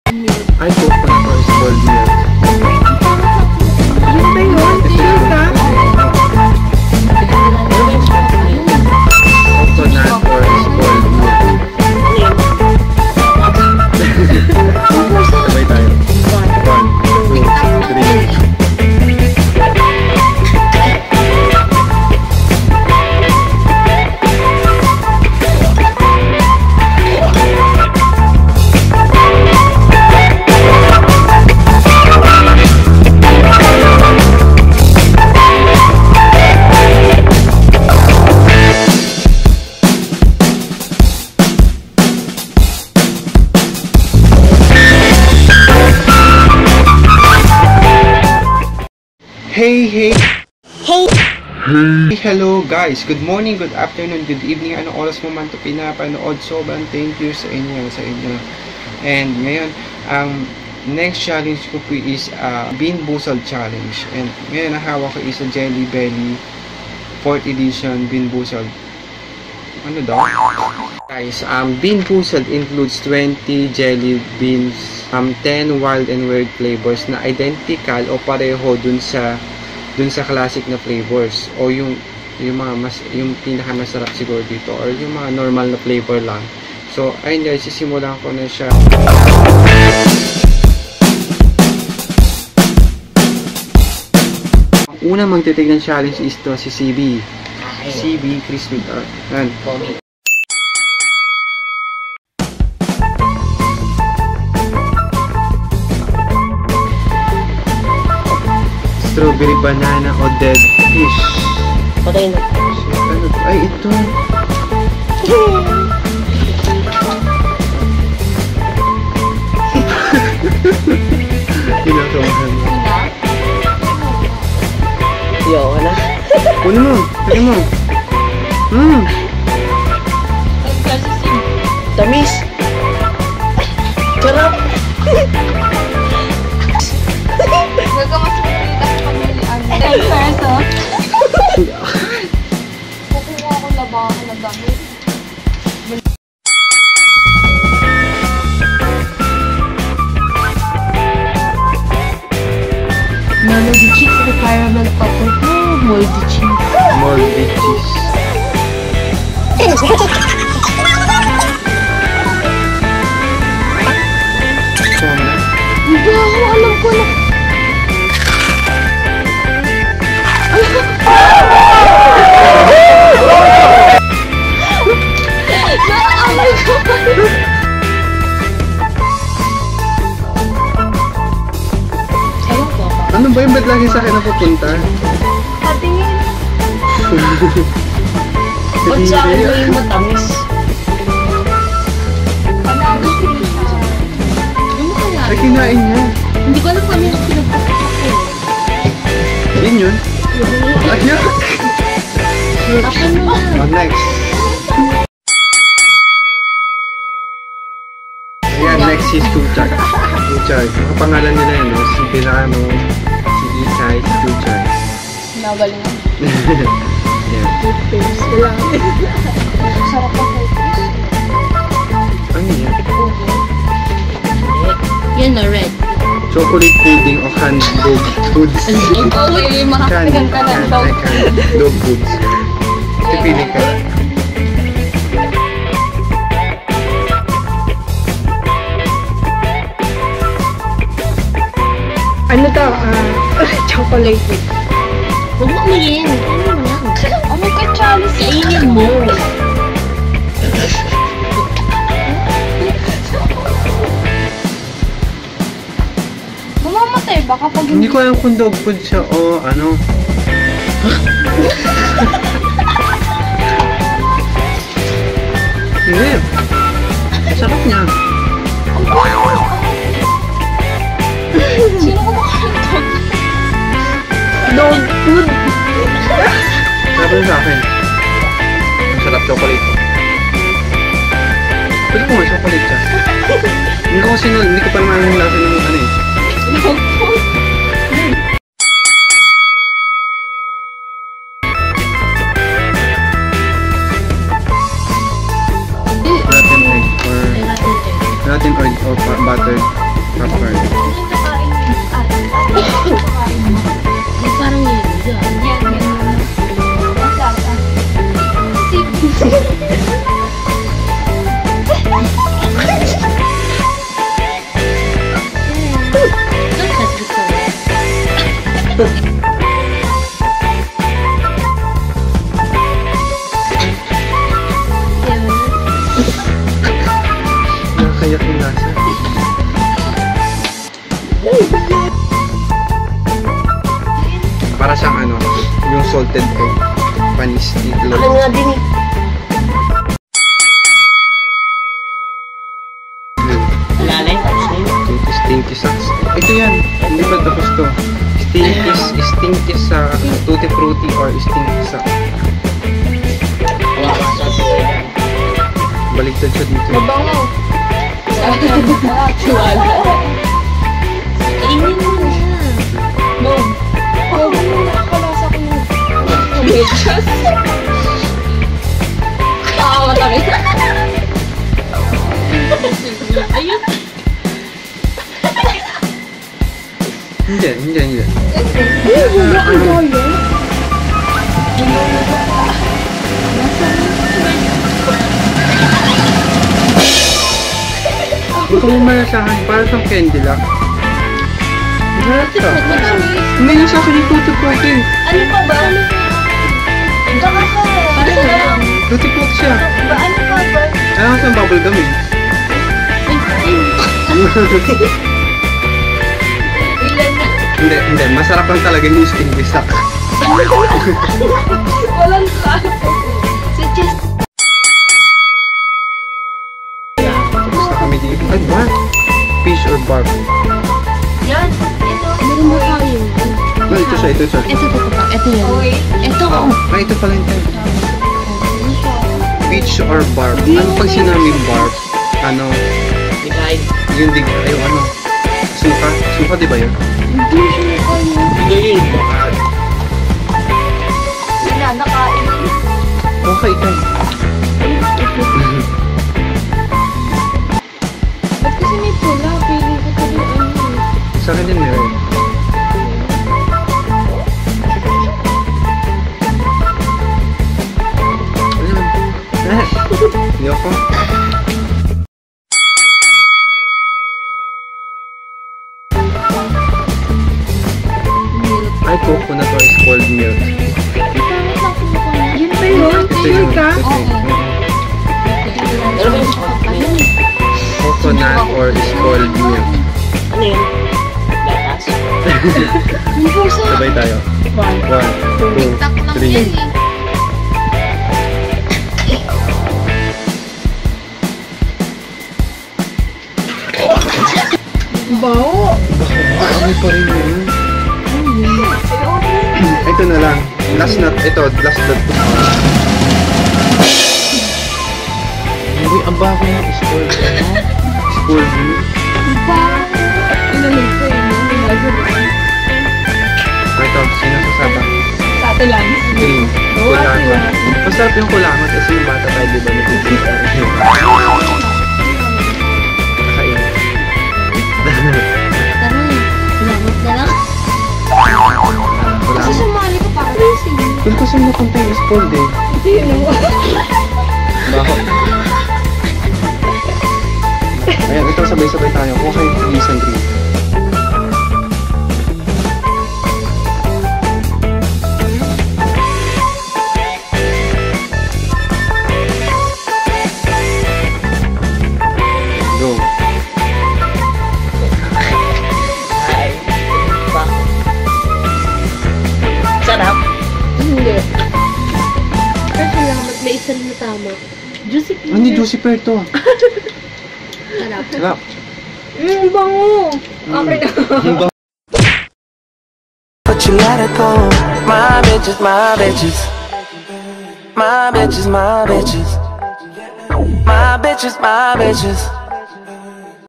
Ay, coconut or spoiled milk. Yun ba yun? Sure ka? Coconut or spoiled milk. Sabay tayo. 1, 2, 3. Hey! Hello guys! Good morning, good afternoon, good evening. Anong oras mo man ito pinapanood? Sobrang thank you sa inyo. And ngayon, ang next challenge ko po is Bean Boozled Challenge. And ngayon, nahawak ko is a Jelly Belly 4th edition Bean Boozled. Ano daw? Guys, Bean Boozled includes 20 jelly beans, 10 wild and weird flavors na identical o pareho dun sa classic na flavors o yung pinakamasarap siguro dito or yung mga normal na flavor lang. So ayun guys, sisimulan ko na siya. Ang unang magtitignan challenge is to si CB. CB Crispy Tart. Yan. Strawberry banana o dead fish. Patay na. Ano? Ay, ito. Kinakawahan mo. Yo, wala. Kunin mo. Tagin mo. Tamis. Sarap. Kukuha ko labahan ng damit. Melody cheese requirement pa po. Moldy cheese. Moldy cheese. Hindi ako alam ko na. Ano ba yung ba't lagi sa akin napupunta? Patingin. Ba't sa akin mo yung matamis? Panalo siya. Ano kaya? Ay, kinain niya. Hindi ko alam kung ano yung pinagpapak ko. Yun yun. Ayan. Akin mo na. Next. Ayan, next is Chuchag. Chuchag. Ang pangalan nila yun, no? Si Pilano, si Isay, si Chuchag. Nagaling ako. Ayan. Toothpaste. Wala. Sarap ang focus. Ano yan? Yan na, red. Chocolate pudding o canned dog foods. Okay, makakapigan ka ng dog. Canned dog foods. Pipili ka. Ano to? Chocolate cake. Huwag mo umiyin. Ano mo lang? Ano ka, Charlie? Kainin mo. Mamamatay ba kapag Hindi ko alam kung dog food siya o ano. Hindi. Sarap niya. Sino ko makakalimutan? Dog food. Sarap yun sa akin. Ang sarap chocolate. Pwede ko nga chocolate siya. Hindi ko pa naman yung lasa ng ano eh. Dog food? Rotten egg or buttered. Popcorn. Parang yun. Yan. Masarap. Nakakayak yung lasa. Para siyang ano, yung salted egg. Panis itlog. Ano nga din eh. Stinky socks. Ito yan. Hindi ba tapos to? Stinky sa Tutti Frutti or stinky sa... Baliktad siya dito. Mabango. Tuwala. Kainin mo na. No. Oh, nakakalasa ko yung medyas. Takawa tayo. Ayun. Hindi. Wala ang daya. Ito mo malasahan. Para siyang candy lang. Ito. Hindi yung sa akin yung Tutti Frutti. Ano pa ba? Tsaka ka. Tutti Frutti siya. Ba, ano pa ba? Ano kasi ang bubble gum eh. Ilan na? Hindi. Masarap lang talaga yung stinky sock. Walang talo. Suggest. Kami dito. Ay, what? Fish or barb? Yan. Ito. Meron ba tayo? No, ito siya. Ito yan. Oh, wait. Ito. Ay, ito pala yung time. Peach or barb? Ano pag sinaming barb? Ano? Yung ano? Suka? Suka, di ba yun? Hindi siya kayo. Wala, nakain. Okay, ito. Ba't kasi may pula? Feeling ko kasi ano. Sa akin din meron. Hindi ako. Ay, coconut or spoiled milk. Yun ba yun? Sure ka? Coconut or spoiled milk. Ano yun? Gatas? Yung puso. Sabay tayo. 1, 2, 3. Bao. Ano pa rin yun? Ito na lang. Last na to. Uy, ang bago na. Spoiled. Spoiled milk. Inalig ko yun. Ito, sino sasaba? Tato lang. Green. Kulangot. Masarap yung kulangot kasi yung bata tayo, di ba? Nagtitinta tayo. Kakain. Tara na. Salamat na lang. Kasi Kulangot. sumali ko para racing. Doon kasi napunta yung spoiled eh. Ito yun ang Bako. Ayan, ito sabay-sabay tayo. Kung kayo isang green. Go. Ay. Ba? Sarap. Hindi. Pero salamat. May isa na tama. Juicy pear. Hindi, juicy pear to. Sarap. Sarap. bango. Okay na. But you let it go. My bitches, my bitches. My bitches, my bitches. My bitches, my bitches.